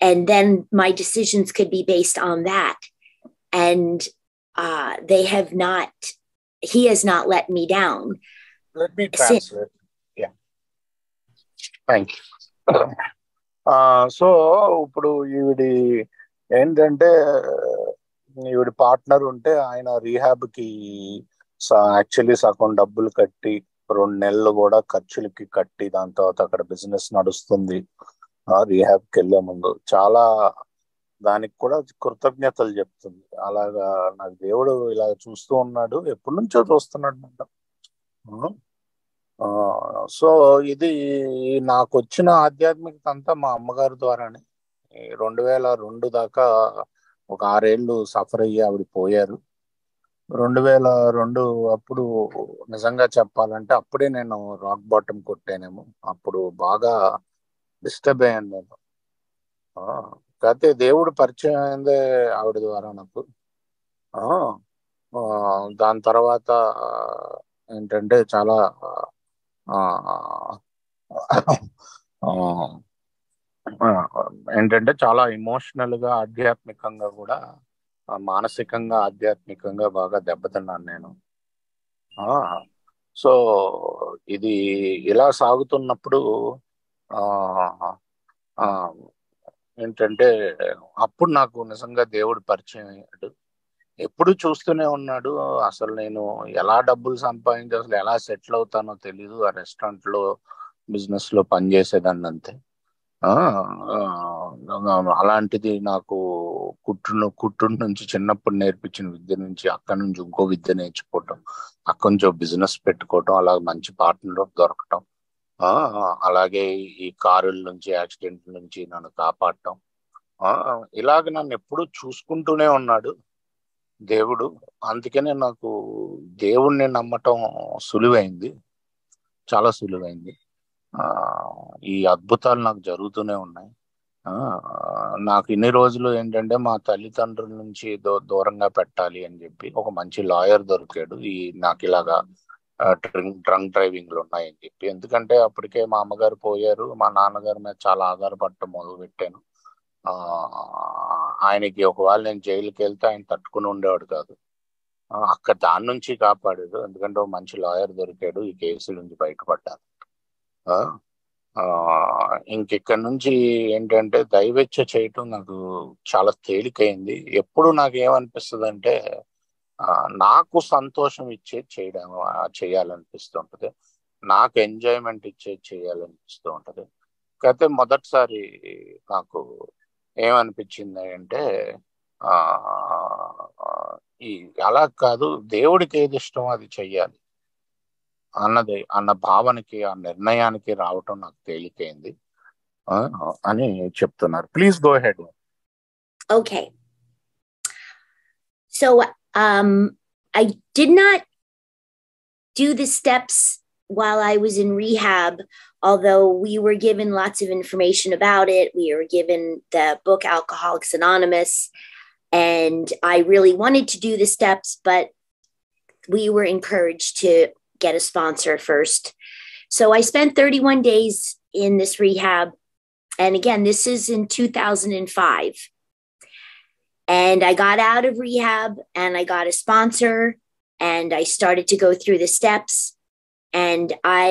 And then my decisions could be based on that. And he has not let me down. Let me translate. Yeah. Thank you. So ఇప్పుడు ఏంటంటే ఈవిడి partner ఉంటే ఆయన రీహాబ్కి actually సగం డబ్బులు కట్టి 2 నెలలు కూడా ఖర్చులకి కట్టి దాని తర్వాత అక్కడ బిజినెస్ నడుస్తుంది. రీహాబ్కి వెళ్ళే ముందు చాలా దానికి కూడా కృతజ్ఞతలు చెప్తుంది. అలాగా నాకు దేవుడు ఇలా చూస్తూ ఉన్నాడు, ఎప్పటి నుంచో చూస్తున్నాడు నన్ను. సో ఇది నాకు వచ్చిన ఆధ్యాత్మికత అంతా మా అమ్మగారి ద్వారానే. 2002 దాకా ఒక 6 ఏళ్ళు సఫర్ అయ్యి ఆవిడ పోయారు. 2002 అప్పుడు నిజంగా చెప్పాలంటే అప్పుడే నేను రాక్ బాటమ్ కొట్టానేమో. అప్పుడు బాగా డిస్టర్బ్ అయ్యాను నేను. కాకపోతే దేవుడు పరిచయం అయిందే ఆవిడ ద్వారా నాకు. ఆ, ఆ, దాని తర్వాత ఏంటంటే చాలా ఆ, ఆ, ఏంటంటే చాలా ఎమోషనల్ గా, ఆధ్యాత్మికంగా కూడా, మానసికంగా ఆధ్యాత్మికంగా బాగా దెబ్బతిన్నాను నేను. సో ఇది ఇలా సాగుతున్నప్పుడు ఆ ఆ, ఏంటంటే అప్పుడు నాకు నిజంగా దేవుడు పరిచయం అయ్యాడు. ఎప్పుడు చూస్తూనే ఉన్నాడు. అసలు నేను ఎలా డబ్బులు సంపాదించి అసలు ఎలా సెటిల్ అవుతానో తెలీదు. ఆ రెస్టారెంట్ లో, బిజినెస్ లో పనిచేసేదాన్ని అంతే. ఆ అలాంటిది నాకు కుట్టు నుంచి చిన్నప్పుడు నేర్పించిన విద్య నుంచి, అక్కడి నుంచి ఇంకో విద్య నేర్చుకోవటం, అక్కడి నుంచి బిజినెస్ పెట్టుకోవటం, అలాగే మంచి పార్ట్నర్ దొరకటం, ఆ అలాగే ఈ కారుల నుంచి, యాక్సిడెంట్ నుంచి నన్ను కాపాడటం, ఇలాగ నన్ను ఎప్పుడు చూసుకుంటూనే ఉన్నాడు దేవుడు. అందుకనే నాకు దేవుణ్ణి నమ్మటం సులువైంది, చాలా సులువైంది. ఆ ఈ అద్భుతాలు నాకు జరుగుతూనే ఉన్నాయి. ఆ నాకు ఇన్ని రోజులు ఏంటంటే మా తల్లిదండ్రుల నుంచి దూరంగా పెట్టాలి అని చెప్పి ఒక మంచి లాయర్ దొరికాడు. నాకు ఇలాగా డ్రంక్ డ్రైవింగ్ లో ఉన్నాయని చెప్పి. ఎందుకంటే అప్పటికే మా అమ్మగారు పోయారు, మా నాన్నగారి మీద చాలా ఆధారపడటం మొదలు పెట్టాను. ఆ ఆయనకి ఒకవేళ నేను జైలుకి వెళ్తే ఆయన తట్టుకుని ఉండేవాడు కాదు. అక్కడ దాని నుంచి కాపాడాడు. ఎందుకంటే ఒక మంచి లాయర్ దొరికాడు, ఈ కేసుల నుంచి బయటపడ్డాను. ఇంకెక్కడి నుంచి ఏంటంటే దైవేచ్ఛ చేయటం నాకు చాలా తేలికైంది. ఎప్పుడు నాకు ఏమనిపిస్తుంది అంటే నాకు సంతోషం ఇచ్చేది చేయాలనిపిస్తూ ఉంటది, నాకు ఎంజాయ్మెంట్ ఇచ్చేది చేయాలనిపిస్తూ ఉంటది. కాకపోతే మొదటిసారి నాకు ఏమనిపించింది అంటే ఆ ఈ అలా కాదు, దేవుడికి ఏది ఇష్టమో అది చెయ్యాలి అన్న భావనకి, ఆ నిర్ణయానికి రావటం నాకు తేలికైంది అని చెప్తున్నారు. Please go head. Okay. So I did not do the steps while I was in rehab, although we were given lots of information about it. We were given the book Alcoholics Anonymous, and I really wanted to do the steps, but we were encouraged to get a sponsor first. So I spent 31 days in this rehab. And again, this is in 2005. And I got out of rehab and I got a sponsor and I started to go through the steps. And I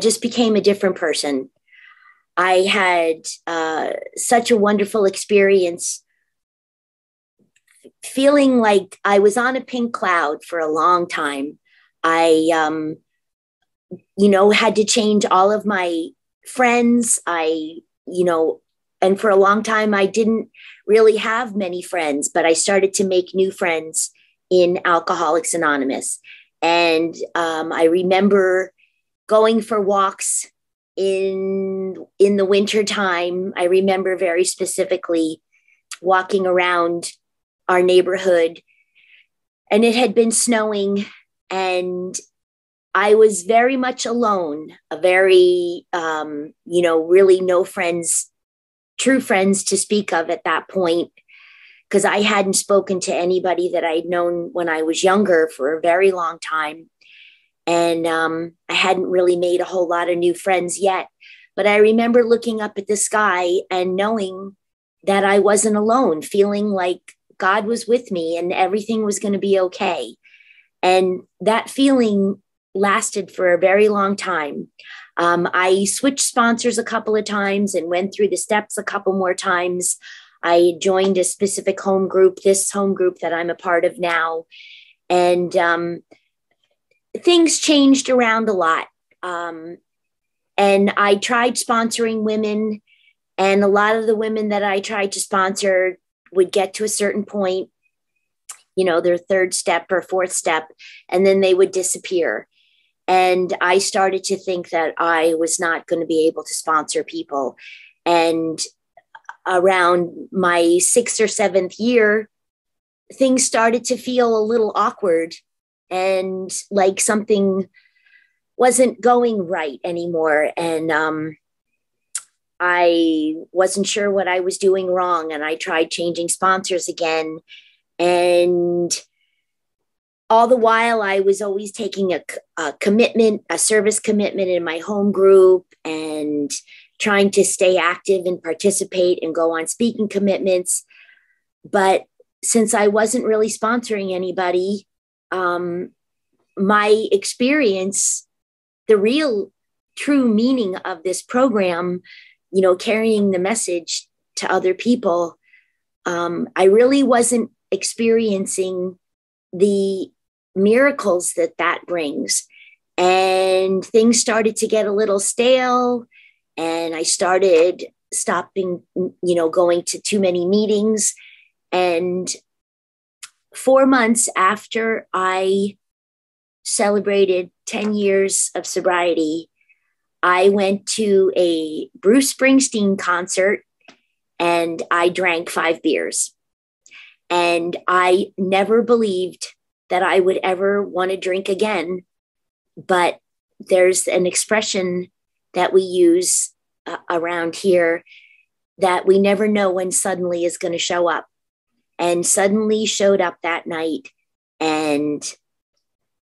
just became a different person. I had such a wonderful experience, feeling like I was on a pink cloud for a long time. I had to change all of my friends. And for a long time, I didn't really have many friends, but I started to make new friends in Alcoholics Anonymous. And I remember going for walks in the winter time. I remember very specifically walking around our neighborhood, and it had been snowing, and I was very much alone, a very, really no friends, true friends to speak of at that point, because I hadn't spoken to anybody that I'd known when I was younger for a very long time. And I hadn't really made a whole lot of new friends yet. But I remember looking up at the sky and knowing that I wasn't alone, feeling like God was with me and everything was going to be okay. And that feeling lasted for a very long time. I switched sponsors a couple of times and went through the steps a couple more times. I joined a specific home group, this home group that I'm a part of now. And things changed around a lot. And I tried sponsoring women, and a lot of the women that I tried to sponsor would get to a certain point, their third step or fourth step, and then they would disappear. And I started to think that I was not going to be able to sponsor people. And around my 6th or 7th year, things started to feel a little awkward and like something wasn't going right anymore. And I wasn't sure what I was doing wrong. And I tried changing sponsors again. And all the while, I was always taking a commitment, a service commitment in my home group, and trying to stay active and participate and go on speaking commitments. But since I wasn't really sponsoring anybody, my experience, the real true meaning of this program, carrying the message to other people, I really wasn't experiencing the miracles that brings. And things started to get a little stale, and I started stopping, going to too many meetings. And 4 months after I celebrated 10 years of sobriety, I went to a Bruce Springsteen concert, and I drank 5 beers. And I never believed that I would ever want to drink again. But there's an expression that we use around here that we never know when suddenly is going to show up. And suddenly showed up that night, and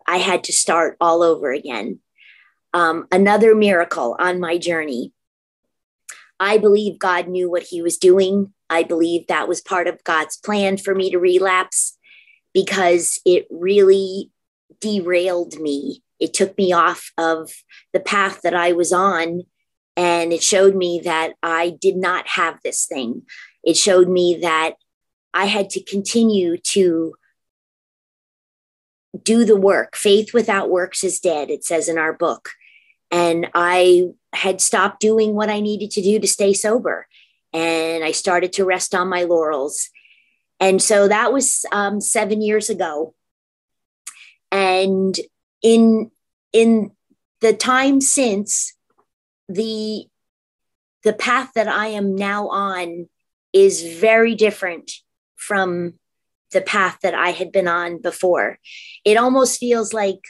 I had to start all over again. Another miracle on my journey. I believe God knew what he was doing. I believe that was part of God's plan for me to relapse, because it really derailed me. It took me off of the path that I was on, and it showed me that I did not have this thing. It showed me that I had to continue to do the work. Faith without works is dead, it says in our book. And I had stopped doing what I needed to do to stay sober. And I started to rest on my laurels. And so that was 7 years ago. And in the time since, the path that I am now on is very different from the path that I had been on before. It almost feels like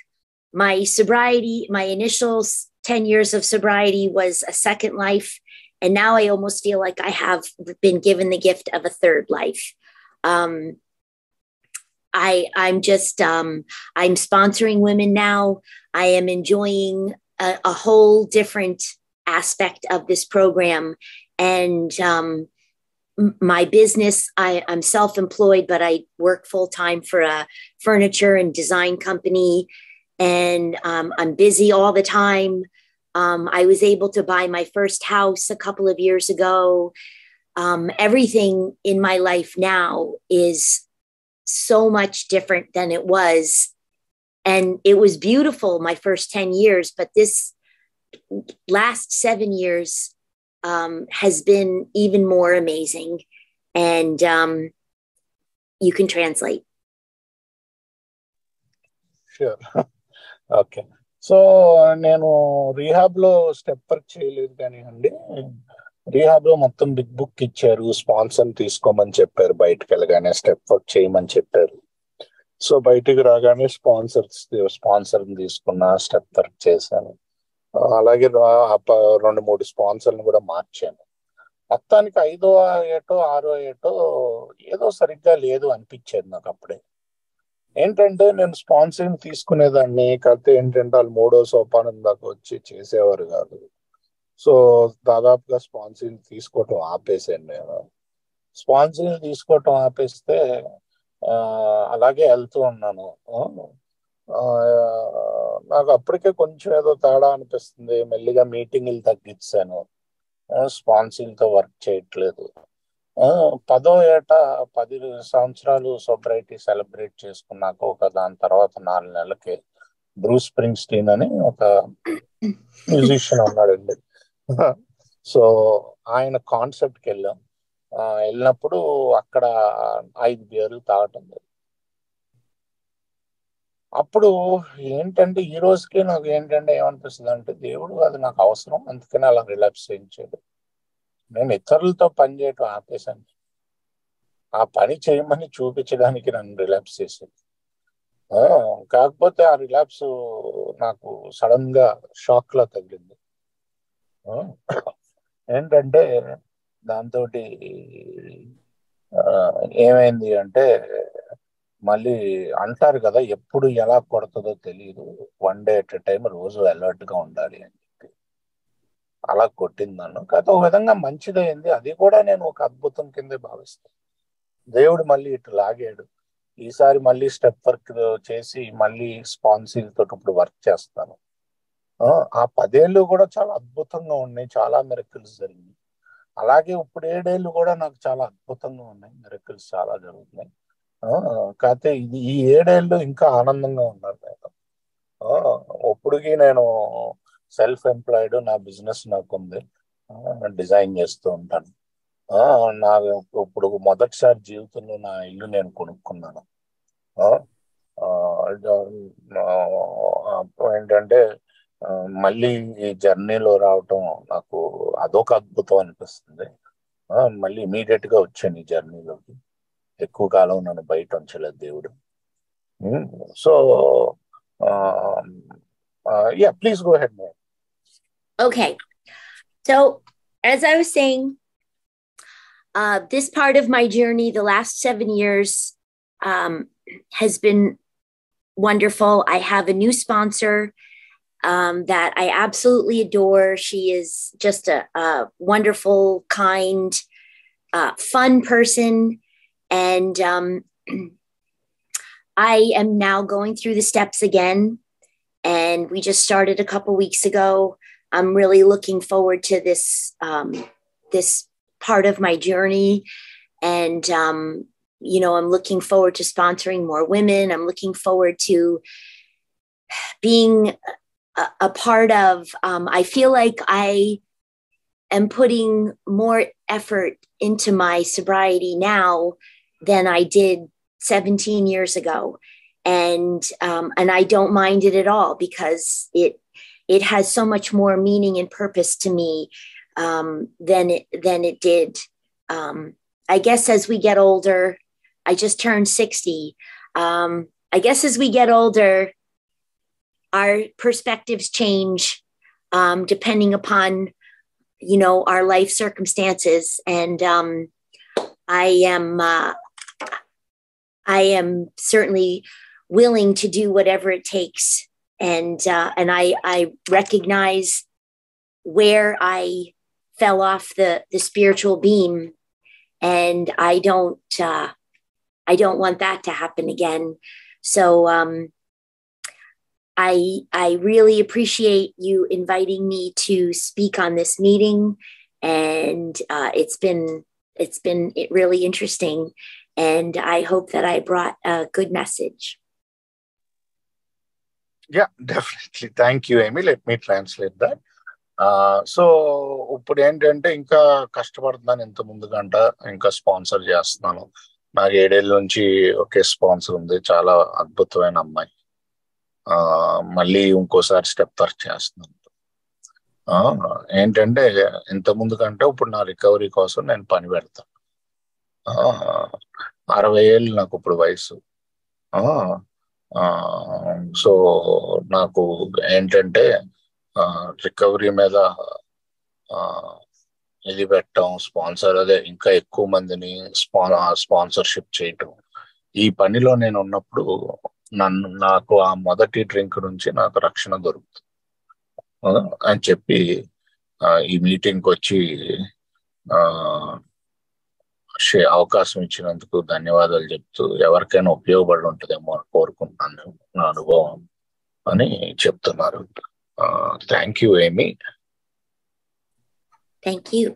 my sobriety, my initial 10 years of sobriety was a second life. And now I almost feel like I have been given the gift of a third life. I'm sponsoring women now. I am enjoying a whole different aspect of this program. And my business, I'm self-employed, but I work full-time for a furniture and design company. And I'm busy all the time. I was able to buy my first house a couple of years ago. Everything in my life now is so much different than it was. And it was beautiful my first 10 years, but this last 7 years has been even more amazing. And you can translate. Sure. Okay. So నేను రీహాబ్లో step work చేయలేదు కానివ్వండి. రీహాబ్లో మొత్తం big book ఇచ్చారు, sponsor తీసుకోమని చెప్పారు, బయటకు వెళ్ళగానే step work చేయమని చెప్పారు. సో బయటికి రాగానే స్పాన్సర్ తీసుకున్నా, స్టెప్ వర్క్ చేశాను. అలాగే 2-3 స్పాన్సర్లను కూడా మార్చాను. మొత్తానికి 5వ ఏటో 6వ ఏటో ఏదో సరిగ్గా లేదు అనిపించేది నాకు అప్పుడే. ఏంటంటే నేను స్పాన్సరింగ్ తీసుకునేదాన్ని, కాకపోతే ఏంటంటే వాళ్ళు 3వ సోపానం దాకా వచ్చి చేసేవారు కాదు. సో దాదాపుగా స్పాన్సరింగ్ తీసుకోవటం ఆపేసాను నేను. స్పాన్సరింగ్ తీసుకోవటం ఆపేస్తే అలాగే వెళ్తూ ఉన్నాను. నాకు అప్పటికే కొంచెం ఏదో తేడా అనిపిస్తుంది. మెల్లిగా మీటింగులు తగ్గించాను, స్పాన్సరింగ్తో వర్క్ చేయట్లేదు. 10వ ఏట 10 సంవత్సరాలు సోబ్రైటీ సెలబ్రేట్ చేసుకున్నాక దాని తర్వాత 4 నెలలకి బ్రూస్ స్ప్రింగ్స్టీన్ అని ఒక మ్యూజిషియన్ ఉన్నాడండి. సో ఆయన కాన్సెప్ట్కి వెళ్ళాం. వెళ్ళినప్పుడు అక్కడ 5 బియర్లు తాగటం జరిగింది. అప్పుడు ఏంటంటే ఈ రోజుకి నాకు ఏంటంటే ఏమనిపిస్తుంది అంటే, దేవుడు అది నాకు అవసరం, అందుకని అలా రిలాక్స్ చేయించాడు. నేను ఇతరులతో పని చేయటం ఆపేశాను. ఆ పని చేయమని చూపించడానికి నన్ను రిలాక్స్ చేసేది. కాకపోతే ఆ రిలాప్స్ నాకు సడన్ గా షాక్ లా తగిలింది. ఏంటంటే దాంతో ఏమైంది అంటే, మళ్ళీ అంటారు కదా, ఎప్పుడు ఎలా కొడుతుందో తెలియదు, 1 డే అట్ ఎ టైం, రోజు అలర్ట్ గా ఉండాలి అని చెప్పి అలా కొట్టింది నన్ను. కాకపోతే ఒక విధంగా మంచిదైంది. అది కూడా నేను ఒక అద్భుతం కిందే భావిస్తాను. దేవుడు మళ్ళీ ఇటు లాగాడు. ఈసారి మళ్ళీ స్టెప్ వర్క్ చేసి మళ్ళీ స్పాన్సీలతో ఇప్పుడు వర్క్ చేస్తాను. ఆ 10 ఏళ్ళు కూడా చాలా అద్భుతంగా ఉన్నాయి, చాలా మిరకిల్స్ జరిగినాయి. అలాగే ఇప్పుడు 7 ఏళ్ళు కూడా నాకు చాలా అద్భుతంగా ఉన్నాయి, మిరకిల్స్ చాలా జరుగుతున్నాయి. కాకపోతే ఈ 7 ఏళ్ళు ఇంకా ఆనందంగా ఉన్నాను నేను. ఇప్పుడుకి నేను సెల్ఫ్ ఎంప్లాయిడ్, నా బిజినెస్ నాకు ఉంది, డిజైన్ చేస్తూ ఉంటాను. నాకు ఇప్పుడు మొదటిసారి జీవితంలో నా ఇల్లు నేను కొనుక్కున్నాను. ఏంటంటే మళ్ళీ ఈ జర్నీలో రావటం నాకు అదొక అద్భుతం అనిపిస్తుంది. మళ్ళీ ఇమీడియట్ గా వచ్చాను ఈ జర్నీలోకి. ఎక్కువ కాలం నన్ను బయట ఉంచలేదు దేవుడు. So yeah, please go ahead, man. Okay, so as I was saying, this part of my journey, the last 7 years, has been wonderful. I have a new sponsor that I absolutely adore. She is just a wonderful, kind, fun person. And I am now going through the steps again. And we just started a couple weeks ago. I'm really looking forward to this part of my journey. And, I'm looking forward to sponsoring more women. I'm looking forward to being a part of, I feel like I am putting more effort into my sobriety now than I did 17 years ago. And I don't mind it at all, because it has so much more meaning and purpose to me than it did. I guess as we get older, I just turned 60. I guess as we get older, our perspectives change depending upon, our life circumstances. And I am certainly willing to do whatever it takes. And I recognize where I fell off the spiritual beam, and I don't want that to happen again. So I really appreciate you inviting me to speak on this meeting, and it's been really interesting, and I hope that I brought a good message. Yeah, definitely. Thank you, Amy. Let me translate that. So ఇప్పుడు ఏంటంటే ఇంకా కష్టపడుతున్నాను, ఇంత ముందు గంట ఇంకా sponsor చేస్తున్నాను. నాకు 7 ఏళ్ళ నుంచి ఒకే స్పాన్సర్ ఉంది, చాలా అద్భుతమైన అమ్మాయి. మళ్ళీ ఇంకోసారి స్టెప్ వర్క్ చేస్తున్నాను. ఏంటంటే ఇంత ముందు కంటే ఇప్పుడు నా రికవరీ కోసం నేను పని పెడతాను. 60 ఏళ్ళు నాకు ఇప్పుడు వయసు. సో నాకు ఏంటంటే రికవరీ మీద ఇది పెట్టడం, స్పాన్సర్ అదే ఇంకా ఎక్కువ మందిని స్పాన్సర్షిప్ చేయటం, ఈ పనిలో నేను ఉన్నప్పుడు నాకు ఆ మొదటి డ్రింక్ నుంచి నాకు రక్షణ దొరుకుతుంది అని చెప్పి ఈ మీటింగ్కి వచ్చి అవకాశం ఇచ్చినందుకు ధన్యవాదాలు చెప్తూ, ఎవరికైనా ఉపయోగపడి ఉంటుందేమో అని కోరుకుంటున్నాను నా అనుభవం అని చెప్తున్నారు. థ్యాంక్ యూ, ఏమీ. Thank you.